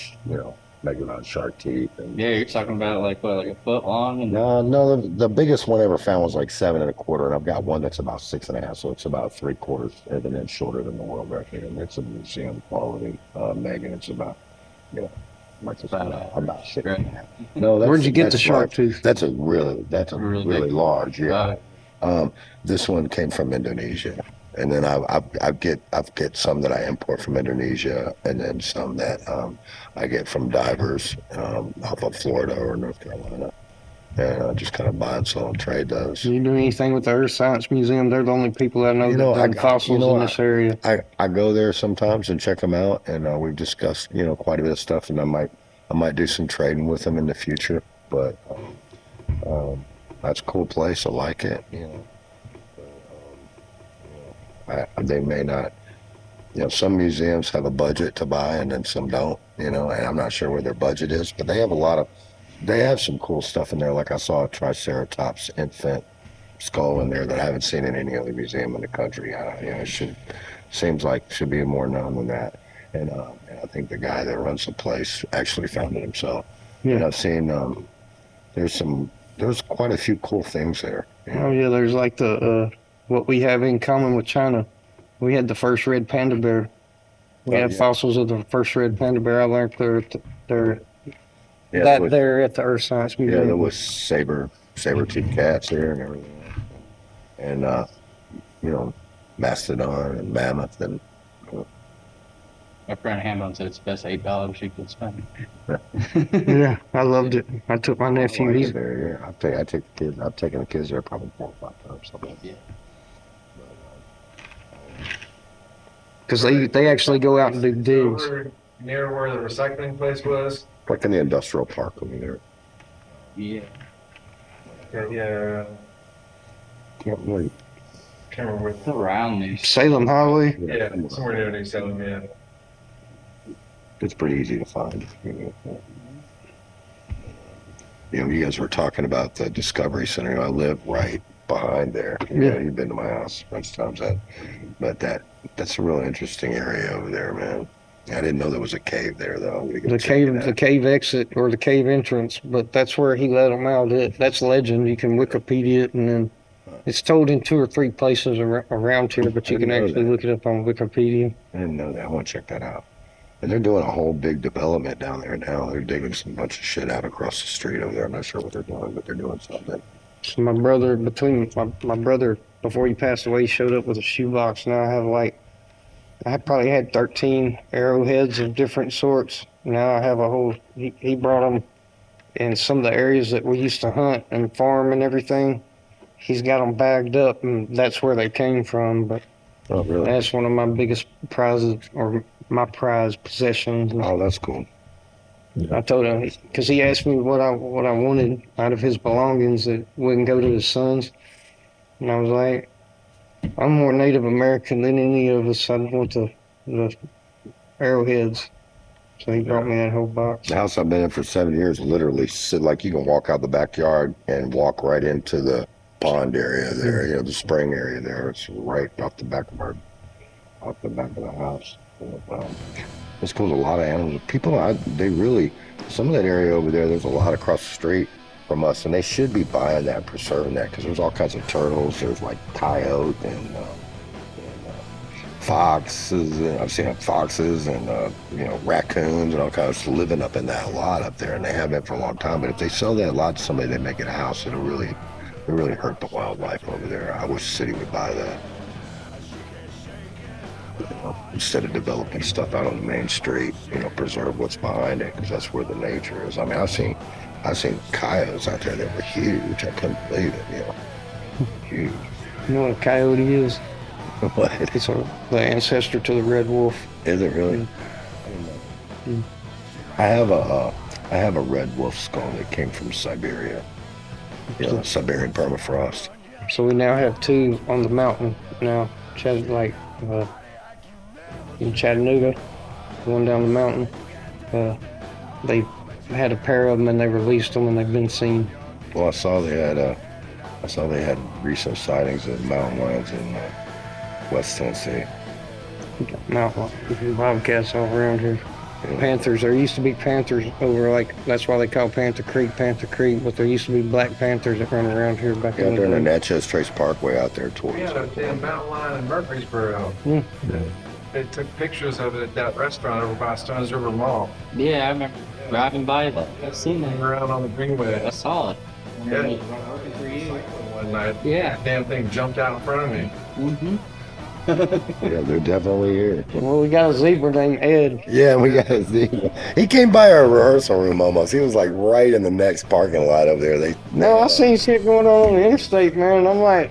megalodon shark teeth. And,
Yeah, you're talking about like a foot long? And
no, the biggest one I ever found was like 7 1/4, and I've got one that's about 6 1/2, so it's about 3/4 of an inch shorter than the world record, and it's a museum quality meg, and it's about, about 6 1/2. No,
Where'd you get the
that's
shark
large.
tooth?
That's a really
big.
large, yeah. This one came from Indonesia, and then I've get some that I import from Indonesia, and then some that I get from divers off of Florida or North Carolina, and I just kind of buy and sell and trade those.
Do you do anything with the Earth Science Museum? They're the only people I know that done fossils in this area.
I go there sometimes and check them out, and we've discussed quite a bit of stuff, and I might do some trading with them in the future, but that's a cool place. I like it. They may not. Some museums have a budget to buy, and then some don't. And I'm not sure where their budget is, but they have some cool stuff in there. Like I saw a Triceratops infant skull in there that I haven't seen in any other museum in the country. It seems like should be more known than that. And I think the guy that runs the place actually found it himself.
Yeah.
And I've seen there's quite a few cool things there.
Oh yeah, there's like the what we have in common with China. We had the first red panda bear. We have fossils of the first red panda bear. I learned they're there at the Earth Science Museum.
Yeah, there was saber-toothed cats there and everything, and mastodon and mammoth and
My friend Hamlin said it's the best $8 you could spend.
Yeah, I loved it. I took my nephew. He's
there. Yeah, I take the kids. I've taken the kids there probably 4 or 5 times. Something.
Yeah.
because they actually go out and do digs.
Near where the recycling place was.
Like in the industrial park over there.
Yeah.
Yeah.
Can't wait.
Can't remember
It's around these.
Salem Highway.
Yeah, somewhere near New Salem, yeah.
It's pretty easy to find. You know, you guys were talking about the Discovery Center. I live right behind there.
Yeah.
You've been to my house a bunch of times. But that's a really interesting area over there, man. I didn't know there was a cave there, though.
The cave exit or the cave entrance, but that's where he let them out. That's legend. You can Wikipedia it, and then it's told in 2 or 3 places around here, but you can actually look it up on Wikipedia.
I didn't know that. I want to check that out. And they're doing a whole big development down there now. They're digging some bunch of shit out across the street over there. I'm not sure what they're doing, but they're doing something.
So my brother, my brother, before he passed away, showed up with a shoebox. Now I probably had 13 arrowheads of different sorts. Now I have a whole, he brought them in some of the areas that we used to hunt and farm and everything. He's got them bagged up, and that's where they came from. But
Oh, really?
that's one of my biggest prizes, or my prized possessions.
Oh, that's cool.
I told him, because he asked me what I wanted out of his belongings that wouldn't go to his sons. And I was like, I'm more Native American than any of us. I want the arrowheads. So he brought me that whole box.
The house I've been in for 7 years, literally sit like you can walk out the backyard and walk right into the pond area there, you know, the spring area there. It's right off the back of the house. It's cool. A lot of animals. People, some of that area over there, there's a lot across the street from us, and they should be buying that, preserving that, because there's all kinds of turtles. There's like coyote and foxes. And I've seen foxes and raccoons and all kinds of living up in that lot up there, and they have been for a long time. But if they sell that lot to somebody, they make it a house. It'll really hurt the wildlife over there. I wish the city would buy that. Instead of developing stuff out on the main street, preserve what's behind it, because that's where the nature is. I mean, I've seen coyotes out there that were huge. I couldn't believe it, huge.
You know what a coyote is?
What?
It's the ancestor to the red wolf.
Is it really?
Mm.
I have a red wolf skull that came from Siberia. Siberian permafrost.
So we now have 2 on the mountain now, in Chattanooga, one down the mountain. They had a pair of them and they released them, and they've been seen.
Well, I saw they had recent sightings of mountain lions in West Tennessee.
Mountain bobcats all around here. Panthers. There used to be panthers over, that's why they call Panther Creek, but there used to be black panthers that run around here back in the
during the
day.
Natchez Trace Parkway out there towards.
We had a damn mountain lion in Murfreesboro.
Yeah.
They took pictures of it at that restaurant over by Stones River Mall.
Yeah, I remember driving by it. I've seen that.
Around on the Greenway.
I saw it.
Yeah. One night.
Yeah.
That damn thing jumped out in front of me.
Mm-hmm.
Yeah, they're definitely here.
Well, we got a zebra named Ed.
Yeah, we got a zebra. He came by our rehearsal room almost. He was like right in the next parking lot over there.
No, I seen shit going on the interstate, man, and I'm like,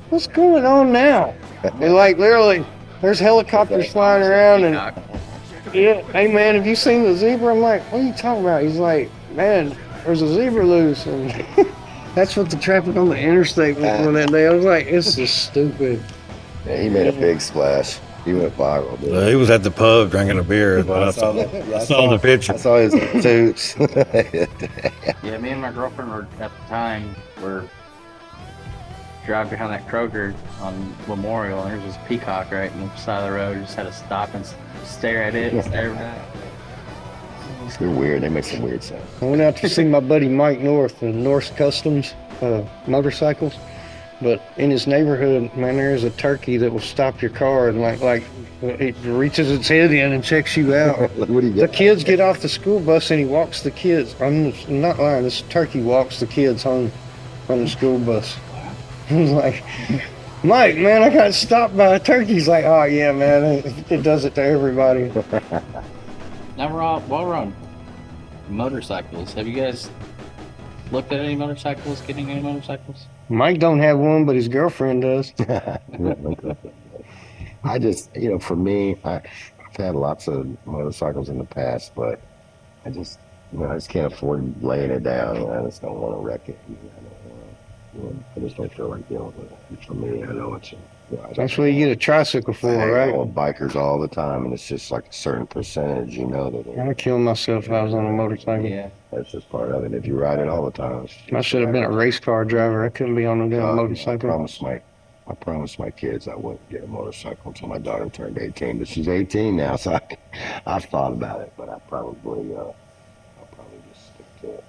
what's going on now? And literally, there's helicopters flying around, and yeah, hey man, have you seen the zebra? I'm like, what are you talking about? He's like, man, there's a zebra loose, and that's what the traffic on the interstate was doing that day. I was like, it's just stupid.
Yeah, he made a big splash. He went viral.
He was at the pub drinking a beer. I saw the picture.
I saw his toots.
Yeah, me and my girlfriend were at the time driving behind that Kroger on Memorial, and there's this peacock right on the side of the road. We just had to stop and stare at it.
They're weird. They make some weird sounds.
I went out to see my buddy Mike North in North Customs motorcycles. But in his neighborhood, man, there's a turkey that will stop your car and it reaches its head in and checks you out.
What do you
The
get?
kids get off the school bus and he walks the kids. I'm not lying. This turkey walks the kids home from the school bus. I was like, Mike, man, I got stopped by a turkey. He's like, oh yeah, man, it does it to everybody.
Now while we're on motorcycles, have you guys looked at any motorcycles, getting any motorcycles?
Mike don't have one, but his girlfriend does.
I just, for me, I've had lots of motorcycles in the past, but I just can't afford laying it down. I just don't want to wreck it. I just don't feel like dealing with it. For me, I know it's.
That's what you get a tricycle for, right?
I with bikers all the time, and it's just like a certain percentage, that.
I'd kill myself if I was on a motorcycle.
Yeah.
That's just part of it. If you ride it all the time.
I should have been a race car driver. I couldn't be on a damn motorcycle.
I promised my kids I wouldn't get a motorcycle until my daughter turned 18, but she's 18 now, so I've thought about it, but I'll probably just stick to it.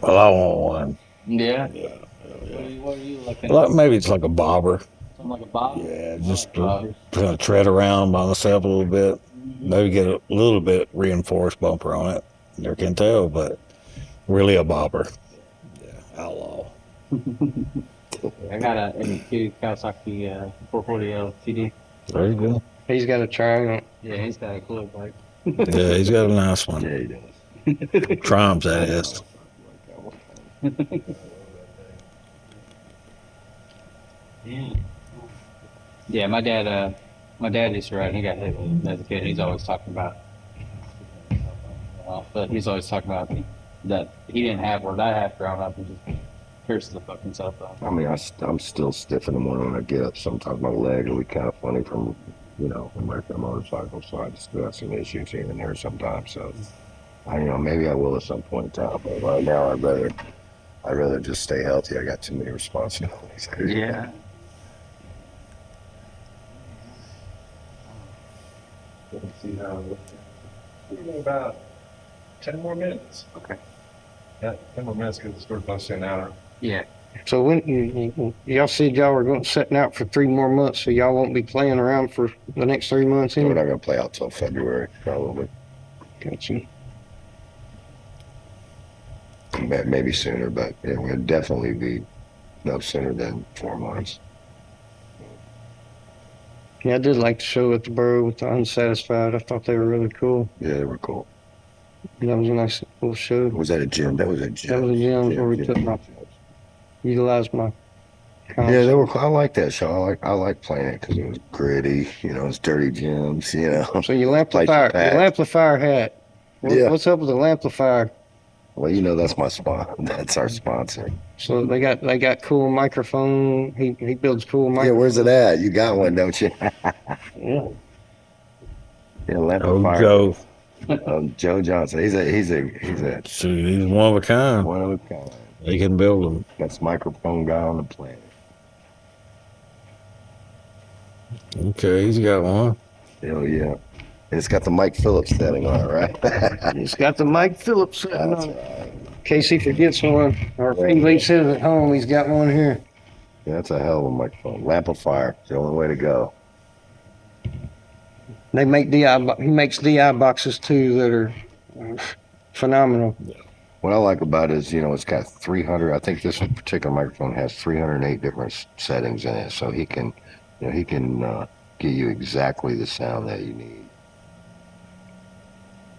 Well, I want one.
Yeah.
Yeah.
What are you looking
Like, maybe it's like a bobber.
Something like a bob?
Yeah, just to kind of tread around by myself a little bit. Maybe get a little bit reinforced bumper on it. Never can tell, but really a bobber. Yeah, outlaw.
I got a MQ Kawasaki 440L TD.
There you go.
He's got a Triumph.
Yeah, he's got a cool bike.
Yeah, he's got a nice one.
Yeah, he does.
Triumphs, that is.
Yeah, my dad used to ride. He got hit as a kid. He's always talking about. But he's always talking about that he didn't have what I had growing up, and just pierced the fucking self off.
I mean, I'm still stiff in the morning when I get up. Sometimes my leg will be kind of funny from my motorcycle, so I just do have some issues here and there sometimes. So, maybe I will at some point in time, but right now I'd rather just stay healthy. I got too many responsibilities.
Yeah.
Let's see how about 10 more minutes.
Okay.
Yeah, 10 more minutes because it's sort of close to an hour.
Yeah.
So when y'all said y'all were going setting out for 3 more months, so y'all won't be playing around for the next 3 months
So we're
anyway?
not going to play out till February, probably.
Gotcha.
Maybe sooner, but it would definitely be no sooner than 4 months.
Yeah, I did like the show at the Borough with the Unsatisfied. I thought they were really cool.
Yeah, they were cool.
That was a nice little show.
Was that a gym? That was a gym.
That was a gym where we utilized my concept.
Yeah, they were. I like that show. I like playing it because it was gritty. It's dirty gyms.
So your amplifier hat.
Yeah.
What's up with the amplifier?
Well, that's my sponsor. That's our sponsor.
So they got cool microphone. He builds cool
Yeah,
microphone.
where's it at? You got one, don't you?
Yeah.
Yeah,
Oh,
amplifier.
Joe.
Joe Johnson. He's a
He's one of a kind.
one of a kind.
He can build them.
Best microphone guy on the planet.
Okay, he's got one.
Hell yeah. And it's got the Mike Phillips setting on it, right?
He's got the Mike Phillips sitting
That's
on it.
right.
In case he forgets one, or if he leaves his at home, he's got one here.
Yeah, that's a hell of a microphone. Lamplifier. It's the only way to go.
They make he makes DI boxes too that are phenomenal.
What I like about it is, it's got 300. I think this particular microphone has 308 different settings in it, so he can give you exactly the sound that you need.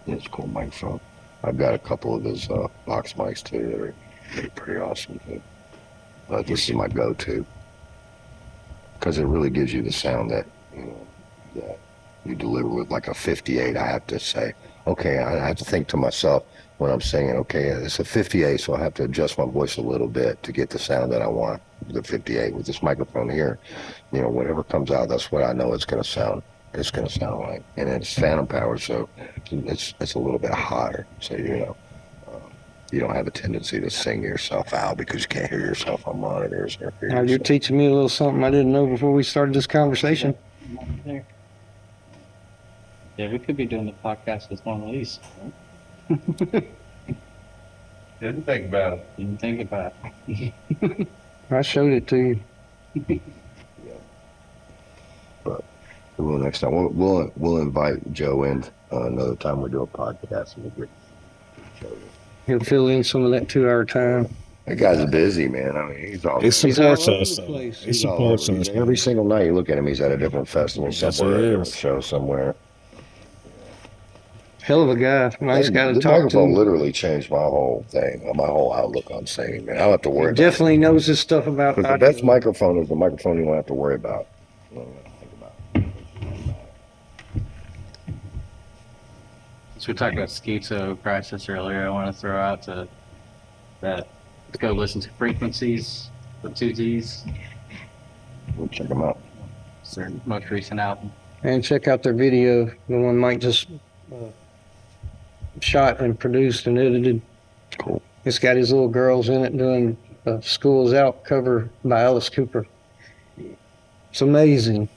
Yeah, it's a cool microphone. I've got a couple of his box mics too that are pretty awesome too. But this is my go-to because it really gives you the sound that that you deliver with. Like a 58, I have to say, okay, I have to think to myself when I'm singing, okay, it's a 58, so I have to adjust my voice a little bit to get the sound that I want. The 58 with this microphone here, whatever comes out, that's what I know it's going to sound. It's going to sound like, and it's phantom power, so it's a little bit hotter. So you don't have a tendency to sing yourself out because you can't hear yourself on monitors.
Now you're teaching me a little something I didn't know before we started this conversation.
There. Yeah, we could be doing the podcast with one of these.
Didn't think about it.
Didn't think about it.
I showed it to you.
But we will next time. We'll invite Joe in another time we do a podcast. And we'll show you.
He'll fill in some of that 2-hour time.
That guy's busy, man. I mean, he's all.
He supports
all over
us.
the place.
He supports us.
Every single night you look at him, he's at a different festival somewhere, a different show somewhere.
Hell of a guy. Nice guy to
The
talk to.
microphone literally changed my whole thing, my whole outlook on singing, man. I don't have to worry about it.
Definitely knows his stuff about
Because the best microphone is the microphone you don't have to worry about. You don't have to think about.
Since we talked about Schizo Crisis earlier, I want to throw out that go listen to Frequencies, the 2Ds.
We'll check them out.
It's their most recent album.
And check out their video, the one Mike just shot and produced and edited.
Cool.
It's got his little girls in it doing School Is Out cover by Alice Cooper. It's amazing.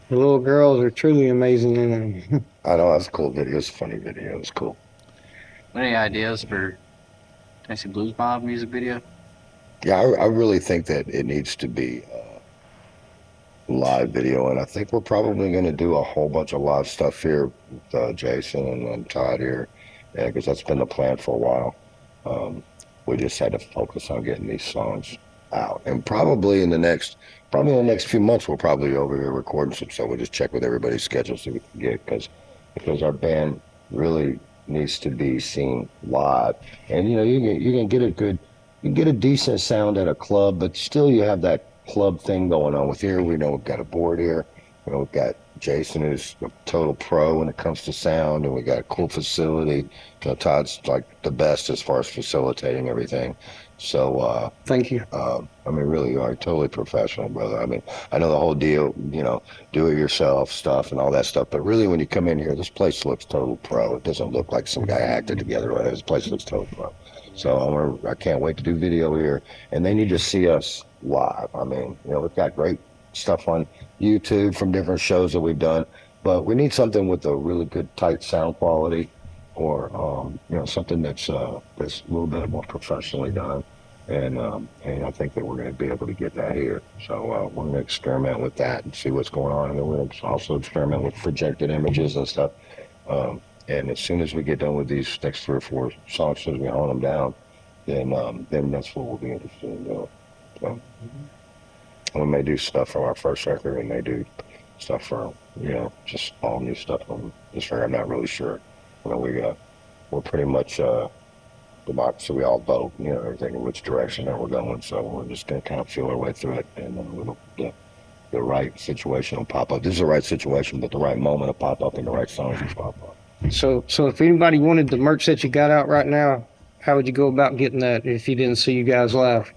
The little girls are truly amazing in it.
I know, that's a cool video. It's a funny video. It's cool.
Any ideas for Tennessee Blues Mob music video?
Yeah, I really think that it needs to be live video, and I think we're probably going to do a whole bunch of live stuff here with Jason and Todd here, because that's been the plan for a while. We just had to focus on getting these songs out, and probably in the next few months we'll probably be over here recording some. So we'll just check with everybody's schedule so we can get, because our band really needs to be seen live, and you can get a decent sound at a club, but still you have that club thing going on with here. We know we've got a board here. We've got Jason, who's a total pro when it comes to sound, and we got a cool facility. Todd's like the best as far as facilitating everything. So
thank you.
I mean, really, you are totally professional, brother. I mean, I know the whole deal, do it yourself stuff and all that stuff, but really when you come in here, this place looks total pro. It doesn't look like some guy acted together. Right? This place looks total pro. So I can't wait to do video here, and they need to see us live. I mean, we've got great stuff on YouTube from different shows that we've done, but we need something with a really good tight sound quality, or something that's a little bit more professionally done, and I think that we're going to be able to get that here. So we're going to experiment with that and see what's going on, and then we're going to also experiment with projected images and stuff. And as soon as we get done with these next 3 or 4 songs, as soon as we hone them down, then that's what we'll be interested in doing. So, we may do stuff from our first record, and may do stuff for, just all new stuff on this record. I'm not really sure. We're pretty much democracy. We all vote, everything in which direction that we're going. So we're just going to kind of feel our way through it, and the right situation will pop up. This is the right situation, but the right moment will pop up, and the right songs will pop up.
So if anybody wanted the merch that you got out right now, how would you go about getting that if you didn't see you guys live?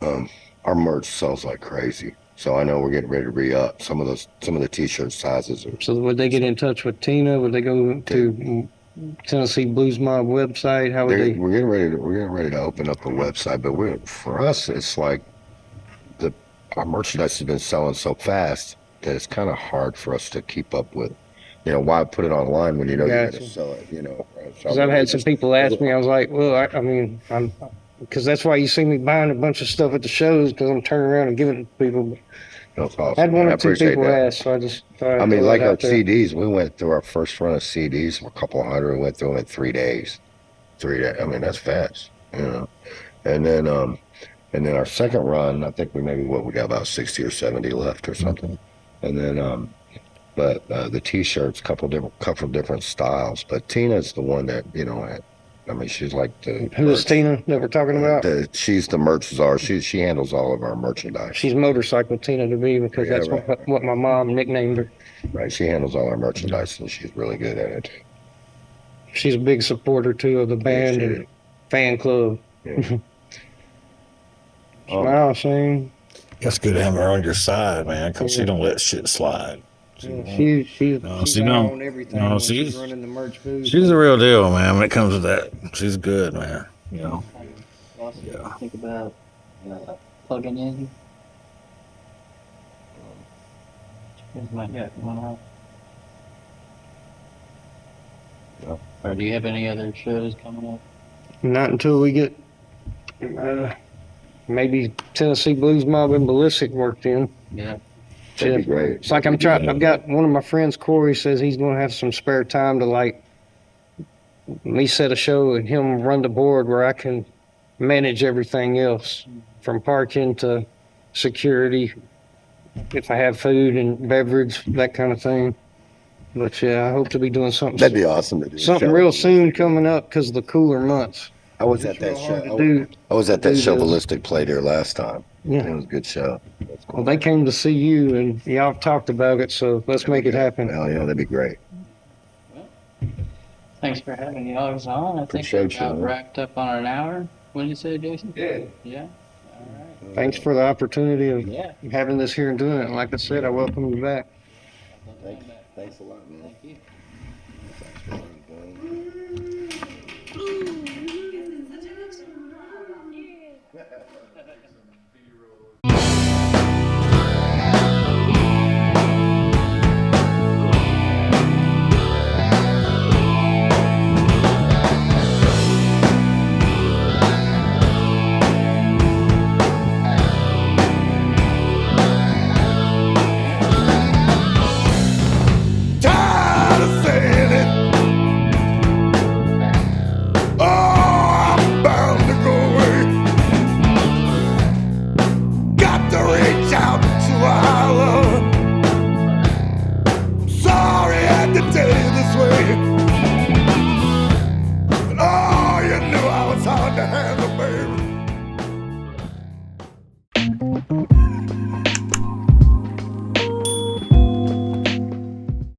Our merch sells like crazy, so I know we're getting ready to re-up some of the t-shirt sizes.
So would they get in touch with Tina? Would they go to Tennessee Blues Mob website? How would they?
We're getting ready to open up a website, but for us, it's like our merchandise has been selling so fast that it's kind of hard for us to keep up with. Why put it online when you're going to sell it?
Because I've had some people ask me. I was like, well, I mean, because that's why you see me buying a bunch of stuff at the shows, because I'm turning around and giving it to people.
That's awesome.
I had one or two people ask, so I just thought.
I mean, like our CDs, we went through our first run of CDs, a couple hundred, we went through them in 3 days. 3 days. I mean, that's fast, And then our second run, I think we got about 60 or 70 left or something. And then, but the T-shirts, couple different styles. But Tina's the one that she's like the.
Who is Tina that we're talking about?
She's the merch czar. She handles all of our merchandise.
She's Motorcycle Tina to me, because that's right. what my mom nicknamed her.
Right, she handles all our merchandise, and she's really good at it.
She's a big supporter too of the band and fan club.
Yeah.
Smile, Shane.
That's good to have her on your side, man, because she don't let shit slide.
She's on everything.
No,
she's running the merch booth.
She's the real deal, man. When it comes to that, she's good, man.
Also, think about plugging in. Might get one out.
Yeah.
Or do you have any other shows coming up?
Not until we get maybe Tennessee Blues Mob and Ballistic worked in.
Yeah.
That'd be great.
It's like I've got one of my friends, Corey, says he's going to have some spare time to me set a show and him run the board where I can manage everything else, from parking to security, if I have food and beverage, that kind of thing. But yeah, I hope to be doing something.
That'd be awesome to do.
Something real soon coming up because of the cooler months.
I was at that
It's real hard
show.
to do.
I was at that
do
show
this.
Ballistic played there last time.
Yeah.
It was a good show.
Well, they came to see you, and y'all talked about it, so let's make it happen.
Hell yeah, that'd be great.
Thanks for having you all on. I think
Appreciate
we're about
you, man.
wrapped up on an hour. What did you say, Jason?
Yeah.
Yeah? All right.
Thanks for the opportunity of
Yeah.
having this here and doing it. And like I said, I welcome you back.
Thanks a lot, man.
Thank you.